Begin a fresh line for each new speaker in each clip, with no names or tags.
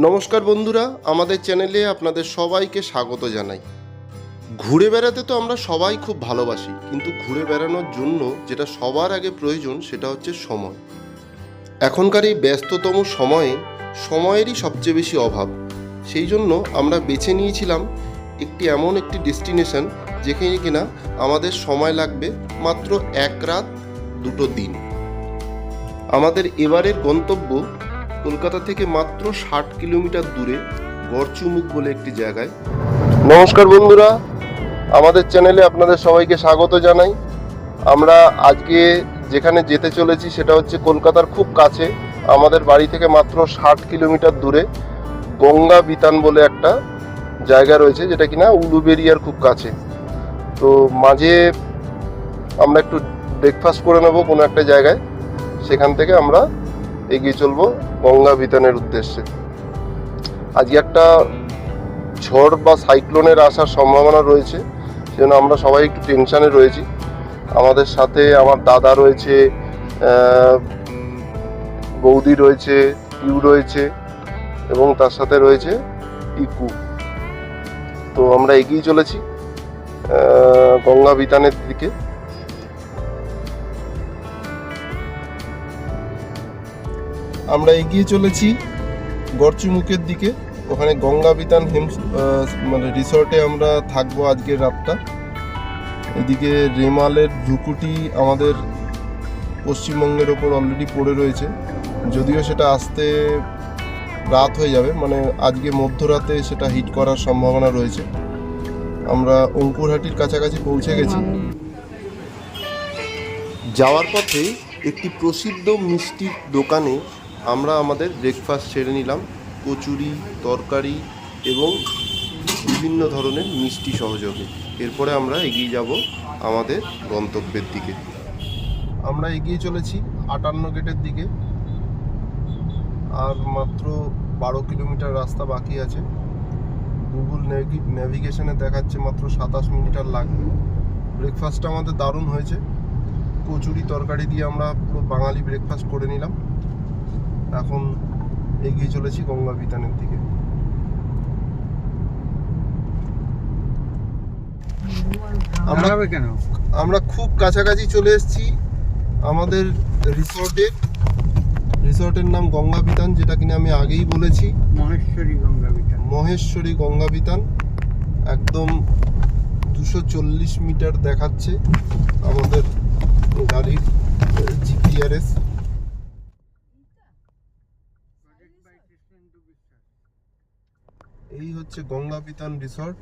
নমস্কার বন্ধুরা, আমাদের চ্যানেলে আপনাদের সবাইকে স্বাগত জানাই। ঘুরে বেড়াতে তো আমরা সবাই খুব ভালোবাসি, কিন্তু ঘুরে বেড়ানোর জন্য যেটা সবার আগে প্রয়োজন সেটা হচ্ছে সময়। এখনকার এই ব্যস্ততম সময়ে সময়েরই সবচেয়ে বেশি অভাব। সেই জন্য আমরা বেছে নিয়েছিলাম এমন একটি ডেস্টিনেশন যেখানে কিনা আমাদের সময় লাগবে মাত্র 1 রাত 2 দিন। আমাদের এবারের গন্তব্য কলকাতা থেকে মাত্র 60 কিলোমিটার দূরে গড়চুমুক বলে একটি জায়গায়। নমস্কার বন্ধুরা, আমাদের চ্যানেলে আপনাদের সবাইকে স্বাগত জানাই। আমরা আজকে যেখানে যেতে চলেছি সেটা হচ্ছে কলকাতার খুব কাছে, আমাদের বাড়ি থেকে মাত্র 60 কিলোমিটার দূরে গঙ্গা বিতান বলে একটা জায়গা রয়েছে, যেটা কিনা উলুবেড়িয়ার খুব কাছে। তো মাঝে আমরা একটু ব্রেকফাস্ট করে নেব কোনো একটা জায়গায়, সেখান থেকে আমরা এগিয়ে চলবো গঙ্গা বিতানের উদ্দেশ্যে। আজকে একটা ঝড় বা সাইক্লোনের আসার সম্ভাবনা রয়েছে, সেজন্য আমরা সবাই একটু টেনশনে রয়েছি। আমাদের সাথে আমার দাদা রয়েছে, বৌদি রয়েছে, ইউ রয়েছে এবং তার সাথে রয়েছে ইকু। তো আমরা এগিয়ে চলেছি গঙ্গা বিতানের দিকে। আমরা এগিয়ে চলেছি গড়চুমুকের দিকে, ওখানে গঙ্গা বিতান মানে রিসর্টে আমরা থাকবো আজকের রাতটা। এদিকে রেমালের ভ্রুকুটি আমাদের পশ্চিমবঙ্গের ওপর অলরেডি পড়ে রয়েছে, যদিও সেটা আসতে রাত হয়ে যাবে, মানে আজকে মধ্যরাতে সেটা হিট করার সম্ভাবনা রয়েছে। আমরা অঙ্কুরহাটির কাছাকাছি পৌঁছে গেছি। যাওয়ার পথে একটি প্রসিদ্ধ মিষ্টির দোকানে আমরা আমাদের ব্রেকফাস্ট সেরে নিলাম, কচুরি, তরকারি এবং বিভিন্ন ধরনের মিষ্টি সহযোগে। এরপরে আমরা এগিয়ে যাব আমাদের গন্তব্যের দিকে। আমরা এগিয়ে চলেছি 58 গেটের দিকে, আর মাত্র 12 কিলোমিটার রাস্তা বাকি আছে। গুগল নেভিগেশনে দেখাচ্ছে মাত্র 27 মিনিট আর লাগবে। ব্রেকফাস্টটা আমাদের দারুণ হয়েছে, কচুরি তরকারি দিয়ে আমরা পুরো বাঙালি ব্রেকফাস্ট করে নিলাম। এখন এগিয়ে চলেছি গঙ্গা বিতানের দিকে। আমরা খুব কাছাকাছি চলে এসেছি আমাদের রিসর্টের নাম গঙ্গা বিতান, যেটা কিনা আমি আগেই বলেছি, মহেশ্বরী গঙ্গা বিতান। একদম 240 মিটার দেখাচ্ছে আমাদের গাড়ির জিপিআরএস। এই হচ্ছে গঙ্গা বিতান রিসর্ট।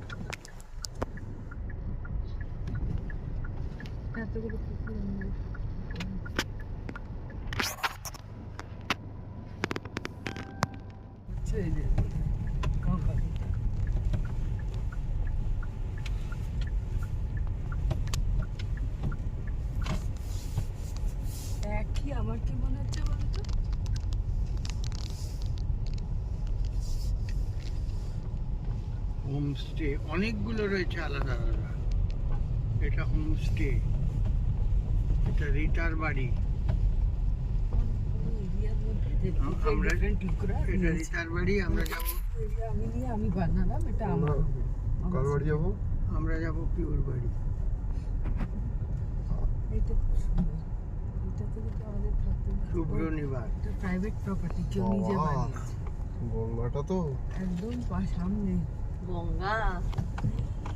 আমার কি মনে হচ্ছে বলতো,
হোমস্টে অনেকগুলো রয়েছে আলাদা আলাদা। এটা হোমস্টে, এটা রিটার বাড়ি। আমরা এটা রিটার বাড়ি, আমরা যাবো,
আমি বানালাম এটা আমার।
কার বাড়ি যাবো?
আমরা যাবো পিওর বাড়ি।
এটা খুব সুন্দর, এটাতে কিন্তু আমাদের থাকতে
শুভ্র নিবাস,
এটা প্রাইভেট প্রপার্টি, কেউ নিজে বানিয়েছে।
গঙ্গাটা তো
একদম সামনে
গঙ্গা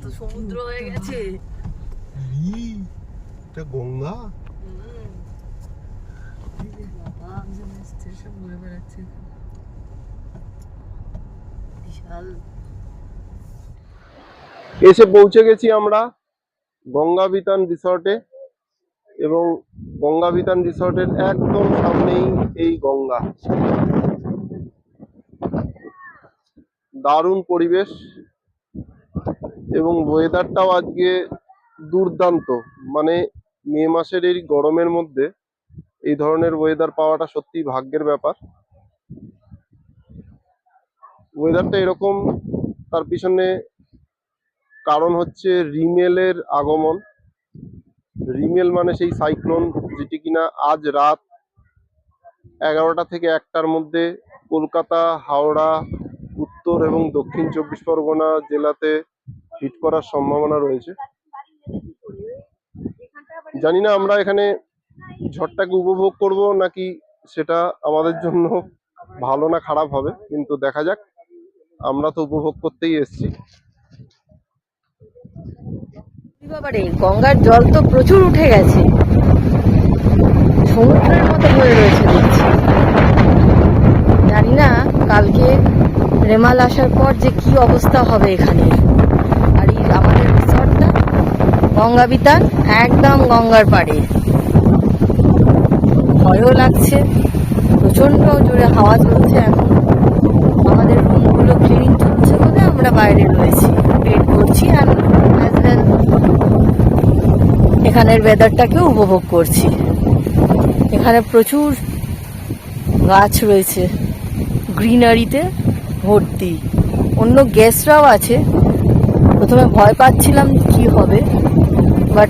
তো সমুদ্র হয়ে গেছে।
এটা গঙ্গা।
সব ঘুরে বেড়াচ্ছে
বিশাল।
এসে পৌঁছে গেছি আমরা গঙ্গা বিতান রিসর্টে, এবং গঙ্গা বিতান রিসর্টের একদম সামনেই এই গঙ্গা। দারুণ পরিবেশ এবং ওয়েদারটাও আজকে দুর্দান্ত। মানে মে মাসের এই গরমের মধ্যে এই ধরনের ওয়েদার পাওয়াটা সত্যি ভাগ্যের ব্যাপার। ওয়েদারটা এরকম, তার পিছনে কারণ হচ্ছে রিমেলের আগমন। রিমেল মানে সেই সাইক্লোন, যেটি কিনা আজ রাত 11টা থেকে 1টার মধ্যে কলকাতা, হাওড়া উত্তর এবং দক্ষিণ 24 পরগনা জেলাতে হিট করার সম্ভাবনা রয়েছে। জানি না আমরা এখানে ঝড়টাকে উপভোগ করব নাকি সেটা আমাদের জন্য ভালো না খারাপ হবে, কিন্তু দেখা যাক। আমরা তো উপভোগ করতেই এসেছি।
বাবারে, গঙ্গার জল তো প্রচুর উঠে গেছে, সমুদ্রের মতো হয়ে রয়েছে দেখছি। জানি না কালকে রেমাল আসার পর যে কি অবস্থা হবে এখানে। আর এই আমাদের রিসর্টটা গঙ্গা বিতান, একদম গঙ্গার পাড়ে। ভয়ও লাগছে, প্রচন্ড জোরে হাওয়া চলছে। এখন আমাদের রুমগুলো ক্লিনিং চলছে বলে আমরা বাইরে রয়েছি, ওয়েট করছি। আর অ্যাজ ওয়েল এখানের ওয়েদারটাকেও উপভোগ করছি। এখানে প্রচুর গাছ রয়েছে, গ্রিনারিতে ভর্তি। অন্য গেস্টরাও আছে। প্রথমে ভয় পাচ্ছিলাম কি হবে, বাট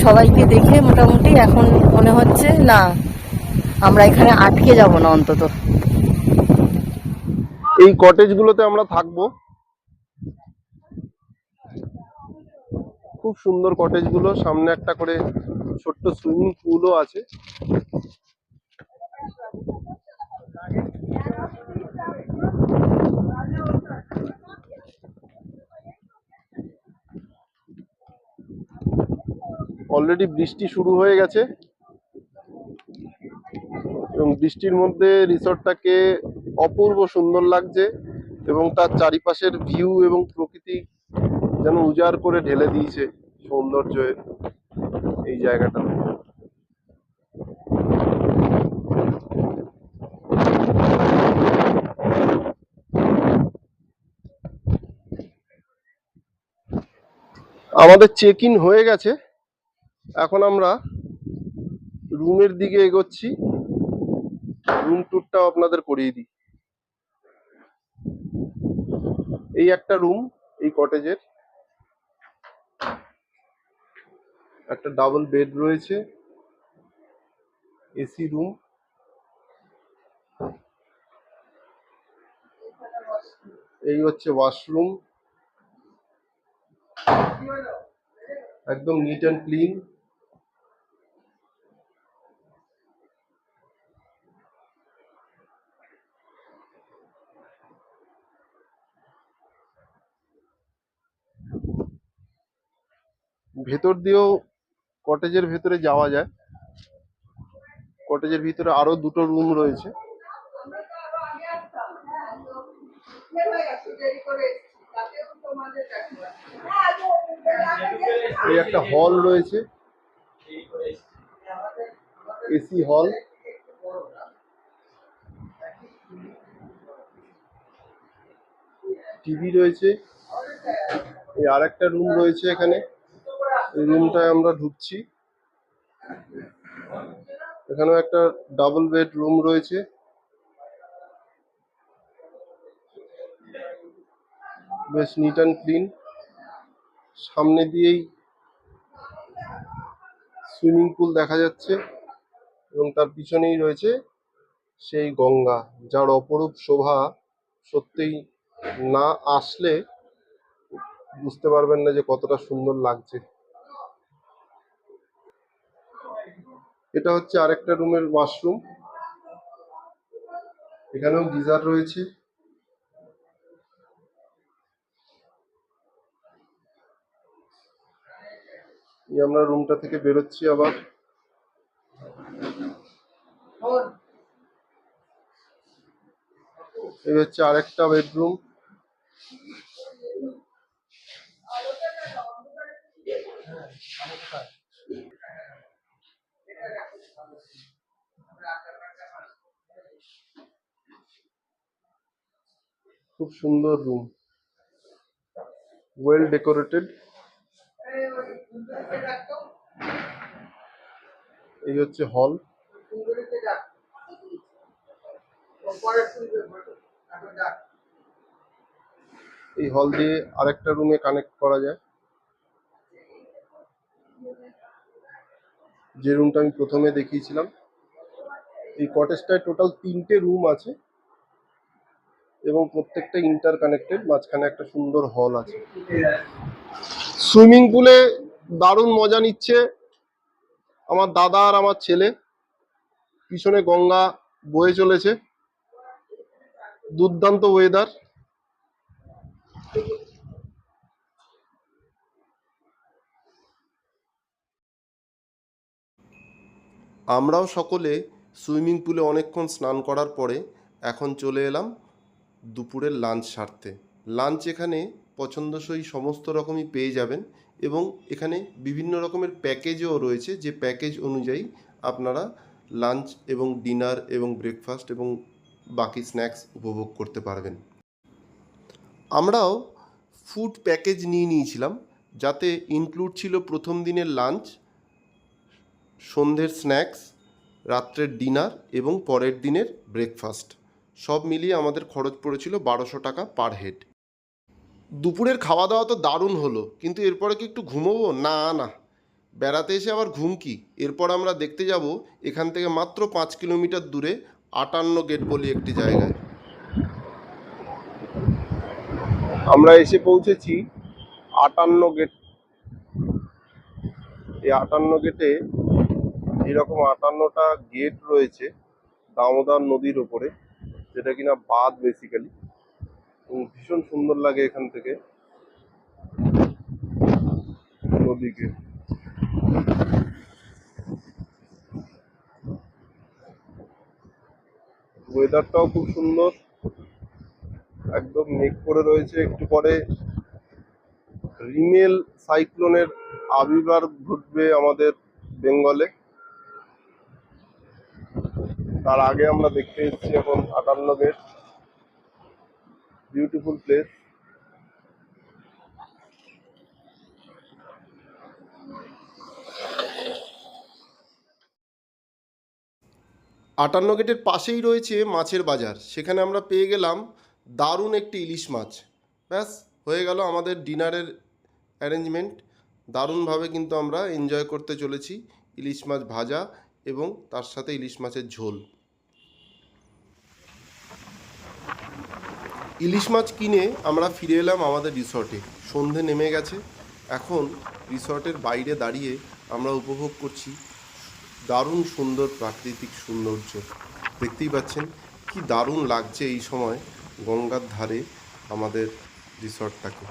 সবাইকে দেখে মোটামুটি এখন মনে হচ্ছে না, আমরা এখানে আটকে যাব না অন্তত।
এই কটেজগুলোতে আমরা থাকবো। খুব সুন্দর কটেজগুলো, সামনে একটা করে ছোট্ট সুইমিং পুলও আছে। অলরেডি বৃষ্টি শুরু হয়ে গেছে এবং বৃষ্টির মধ্যে রিসর্টটাকে অপূর্ব সুন্দর লাগছে এবং তার চারিপাশের ভিউ এবং প্রকৃতি যেন উজাড় করে ঢেলে দিয়েছে সৌন্দর্য এই জায়গাটা। আমাদের চেক ইন হয়ে গেছে, এখন আমরা রুমের দিকে এগোচ্ছি। রুম ট্যুরটাও আপনাদের করিয়ে দিই। এই একটা রুম, এই কটেজের একটা ডাবল বেড রয়েছে, এসি রুম। এই হচ্ছে ওয়াশরুম, একদম নিট অ্যান্ড ক্লিন। ভেতর দিয়েও কটেজের ভেতরে যাওয়া যায়। কটেজের ভিতরে আরো দুটো রুম রয়েছে। এই একটা হল রয়েছে, এসি হল। টিভি রয়েছে। এই আরেকটা রুম রয়েছে এখানে, এই রুমটায় আমরা ঢুকছি। এখানেও একটা ডাবল বেড রুম রয়েছে। বেশ নিট অ্যান্ড ক্লিন। সামনে দিয়েই সুইমিং পুল দেখা যাচ্ছে এবং তার পিছনেই রয়েছে সেই গঙ্গা, যার অপরূপ শোভা সত্যিই না আসলে বুঝতে পারবেন না যে কতটা সুন্দর লাগছে। এটা হচ্ছে আরেকটা রুমের ওয়াশরুম। এখানেও গিজার রয়েছে। এই আমরা রুমটা থেকে বেরোচ্ছি আবার। এই হচ্ছে আরেকটা বেডরুম। খুব সুন্দর রুম, ওয়েল ডেকোরেটেড। এই হচ্ছে হল। এই হল দিয়ে আরেকটা রুমে কানেক্ট করা যায়, যে রুমটা আমি প্রথমে দেখিয়েছিলাম। এই কটেজটায় টোটাল 3টে রুম আছে এবং প্রত্যেকটা ইন্টার কানেক্টেড, মাঝখানে একটা সুন্দর হল আছে। সুইমিং পুলে দারুণ মজা নিচ্ছে আমার দাদা আর আমার ছেলে। পিছনে গঙ্গা বয়ে চলেছে, দুর্দান্ত ওয়েদার। আমরাও সকলে সুইমিং পুলে অনেকক্ষণ স্নান করার পরে এখন চলে এলাম দুপুরের লাঞ্চ সারতে। লাঞ্চ এখানে পছন্দসই সমস্ত রকমই পেয়ে যাবেন এবং এখানে বিভিন্ন রকমের প্যাকেজও রয়েছে, যে প্যাকেজ অনুযায়ী আপনারা লাঞ্চ এবং ডিনার এবং ব্রেকফাস্ট এবং বাকি স্ন্যাক্স উপভোগ করতে পারবেন। আমরাও ফুড প্যাকেজ নিয়ে নিয়েছিলাম, যাতে ইনক্লুড ছিল প্রথম দিনের লাঞ্চ, সন্ধ্যের স্ন্যাক্স, রাত্রের ডিনার এবং পরের দিনের ব্রেকফাস্ট। সব মিলিয়ে আমাদের খরচ পড়েছিল 1200 টাকা পার হেড। দুপুরের খাওয়া দাওয়া তো দারুণ হলো, কিন্তু এরপরে কি একটু ঘুমোবো? না না, বেড়াতে এসে আবার ঘুম কি? এরপর আমরা দেখতে যাব এখান থেকে মাত্র 5 কিলোমিটার দূরে 58 গেট বলে একটি জায়গায়। আমরা এসে পৌঁছেছি 58 গেট। এই 58 গেটে এরকম 58টা গেট রয়েছে দামোদর নদীর ওপরে, যেটা কিনা বাঁধ বেসিক্যালি, এবং ভীষণ সুন্দর লাগে এখান থেকে নদীকে। ওয়েদারটাও খুব সুন্দর, একদম মেঘ করে রয়েছে। একটু পরে রিমেল সাইক্লোনের আবির্ভাব ঘটবে আমাদের বেঙ্গলে। তার আগে আমরা দেখতে এসেছি এখন 58 গেট, বিউটিফুল প্লেস। আটান্ন গেটের পাশেই রয়েছে মাছের বাজার, সেখানে আমরা পেয়ে গেলাম দারুণ একটি ইলিশ মাছ। ব্যাস হয়ে গেল আমাদের ডিনারের অ্যারেঞ্জমেন্ট। দারুণভাবে কিন্তু আমরা এনজয় করতে চলেছি ইলিশ মাছ ভাজা এবং তার সাথে ইলিশ মাছের ঝোল। ইলিশ মাছ কিনে আমরা ফিরে এলাম আমাদের রিসর্টে। সন্ধে নেমে গেছে, এখন রিসর্টের বাইরে দাঁড়িয়ে আমরা উপভোগ করছি দারুণ সুন্দর প্রাকৃতিক সৌন্দর্য। দেখতেই পাচ্ছেন কি দারুণ লাগছে এই সময় গঙ্গার ধারে আমাদের রিসর্টটাকে।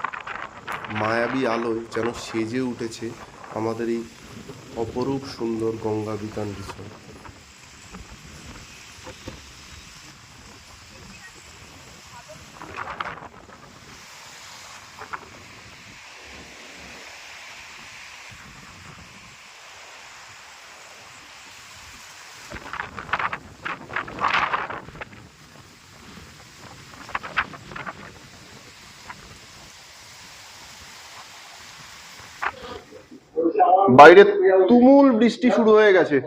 মায়াবী আলোয় যেন সেজে উঠেছে আমাদের এই অপরূপ সুন্দর গঙ্গা বিতান রিসর্ট। বাইরে তুমুল বৃষ্টি শুরু হয়ে গেছে,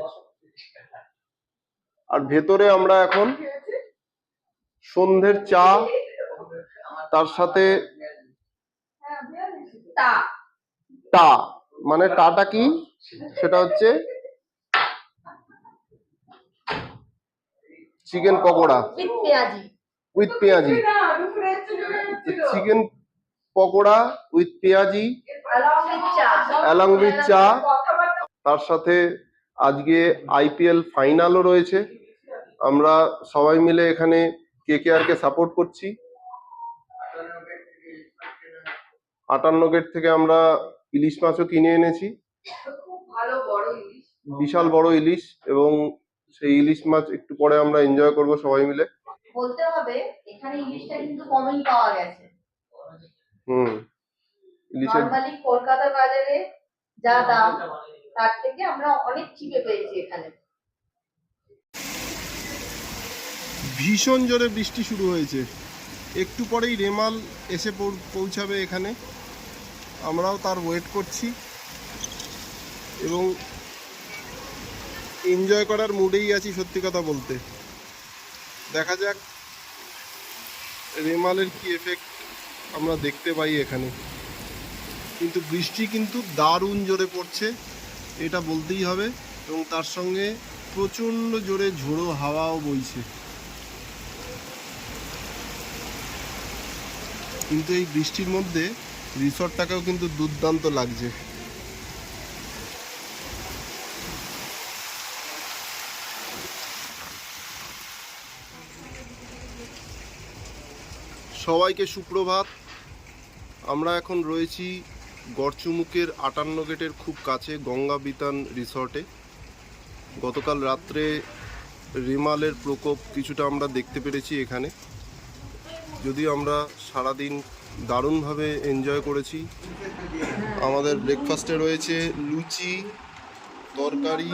আর ভেতরে আমরা এখন সন্ধ্যের চা, তার সাথে টা, মানে টাটা কি সেটা হচ্ছে চিকেন পকোড়া উইথ পেঁয়াজি, চিকেন পকোড়া উইথ পেঁয়াজি অ্যালং উইথ চা। তার সাথে আজকে আইপিএল ফাইনালও রয়েছে। আমরা সবাই মিলে এখানে কেকেআরকে সাপোর্ট করছি। 58 গেট থেকে আমরা ইলিশ মাছও কিনে এনেছি, বিশাল বড় ইলিশ, এবং সেই ইলিশ মাছ একটু পরে আমরা এনজয় করব সবাই মিলে।
বলতে হবে এখানে ইলিশটা কিন্তু কমই পাওয়া গেছে।
ইলিশের
নরমালি কলকাতা বাজারে যা দাম তার থেকে আমরা অনেক চিপে পেয়েছি এখানে।
ভীষণ জোরে বৃষ্টি শুরু হয়েছে, একটু পরেই রেমাল এসে পৌঁছাবে এখানে। আমরাও তার ওয়েট করছি এবং এনজয় করার মুডেই আছি। সত্যি কথা বলতে, দেখা যাক রেমালের কি এফেক্ট আমরা দেখতে পাই এখানে। কিন্তু বৃষ্টি কিন্তু দারুণ জোরে পড়ছে, এটা বলতেই হবে, এবং তার সঙ্গে প্রচণ্ড জোরে ঝোড়ো হাওয়াও বইছে। কিন্তু এই বৃষ্টির মধ্যে রিসর্টটাকেও কিন্তু দুর্দান্ত লাগছে। সবাইকে সুপ্রভাত। আমরা এখন রয়েছি গড়চুমুকের 58 গেটের খুব কাছে গঙ্গা বিতান রিসর্টে। গতকাল রাত্রে রেমালের প্রকোপ কিছুটা আমরা দেখতে পেরেছি এখানে, যদিও আমরা সারাদিন দারুণভাবে এনজয় করেছি। আমাদের ব্রেকফাস্টে রয়েছে লুচি, তরকারি,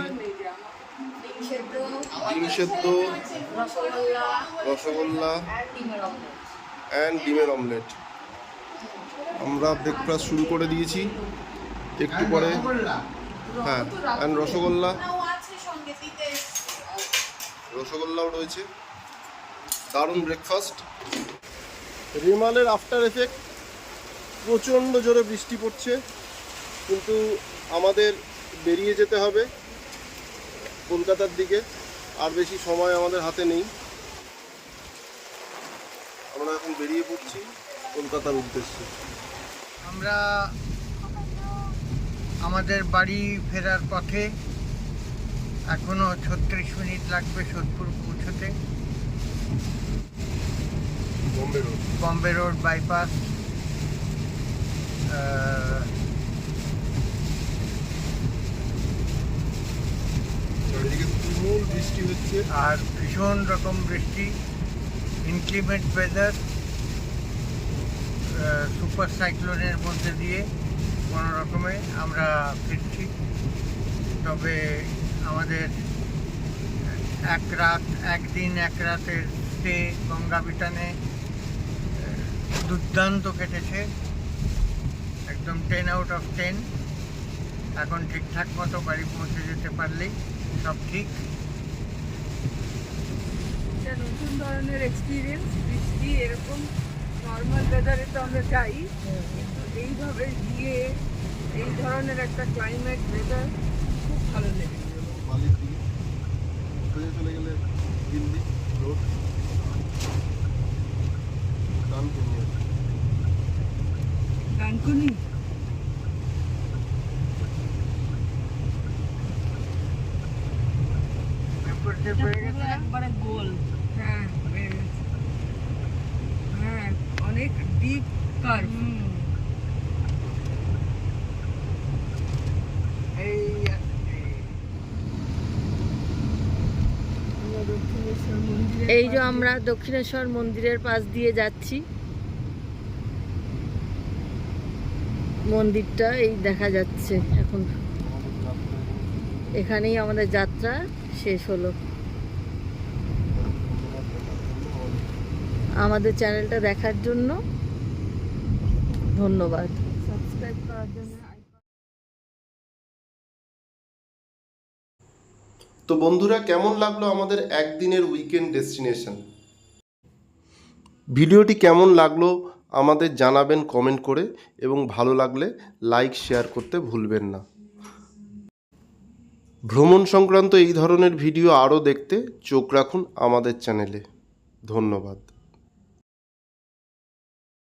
ডিম সেদ্ধ, রসগোল্লা অ্যান্ড ডিমের অমলেট। আমরা ব্রেকফাস্ট শুরু করে দিয়েছি একটু পরে। হ্যাঁ, অ্যান্ড রসগোল্লাও রয়েছে। দারুণ ব্রেকফাস্ট। রেমালের আফটার এফেক্ট, প্রচণ্ড জোরে বৃষ্টি পড়ছে, কিন্তু আমাদের বেরিয়ে যেতে হবে কলকাতার দিকে। আর বেশি সময় আমাদের হাতে নেই। আমরা এখন বেরিয়ে পড়ছি কলকাতার উদ্দেশ্যে।
আমরা আমাদের বাড়ি ফেরার পথে, এখনো 36 মিনিট লাগবে সোদপুর পৌঁছতে। Bombay road bypass.
চারিদিকে তুমুল বৃষ্টি হচ্ছে
আর ভীষণ রকম বৃষ্টি, ইনক্লিমেন্ট ওয়েদার, সুপার সাইক্লোনের মধ্যে দিয়ে কোনো রকমে আমরা ফিরছি। তবে আমাদের একদিন এক রাতের স্টে গঙ্গা বিতানে দুর্দান্ত কেটেছে, একদম 10 আউট অফ 10। এখন ঠিকঠাক মতো বাড়ি পৌঁছে যেতে পারলেই সব ঠিক।
এটা নতুন ধরনের এক্সপিরিয়েন্স। বৃষ্টি এরকম নর্মাল ওয়েদারে তো আমরা যাই, কিন্তু এইভাবে গিয়ে এই ধরনের একটা ক্লাইমেট ওয়েদার খুব ভালো লেগেছে।
বালির দিকে সোজা চলে গেলে দিল্লি রোড,
ডানকুনি একবারে গোল। হ্যাঁ, হয়ে গেছে। হ্যাঁ, অনেক ডিপ কার্ভ।
এই যে আমরা দক্ষিণেশ্বর মন্দিরের পাশ দিয়ে যাচ্ছি। মন্দিরটা এই দেখা যাচ্ছে এখন। এখানেই আমাদের যাত্রা শেষ হলো। আমাদের চ্যানেলটা দেখার জন্য ধন্যবাদ।
সাবস্ক্রাইব করার জন্য।
তো বন্ধুরা, কেমন লাগলো আমাদের একদিনের উইকেন্ড ডেস্টিনেশন? ভিডিওটি কেমন লাগলো আমাদের জানাবেন কমেন্ট করে, এবং ভালো লাগলে লাইক শেয়ার করতে ভুলবেন না। ভ্রমণ সংক্রান্ত এই ধরনের ভিডিও আরও দেখতে চোখ রাখুন আমাদের চ্যানেলে। ধন্যবাদ।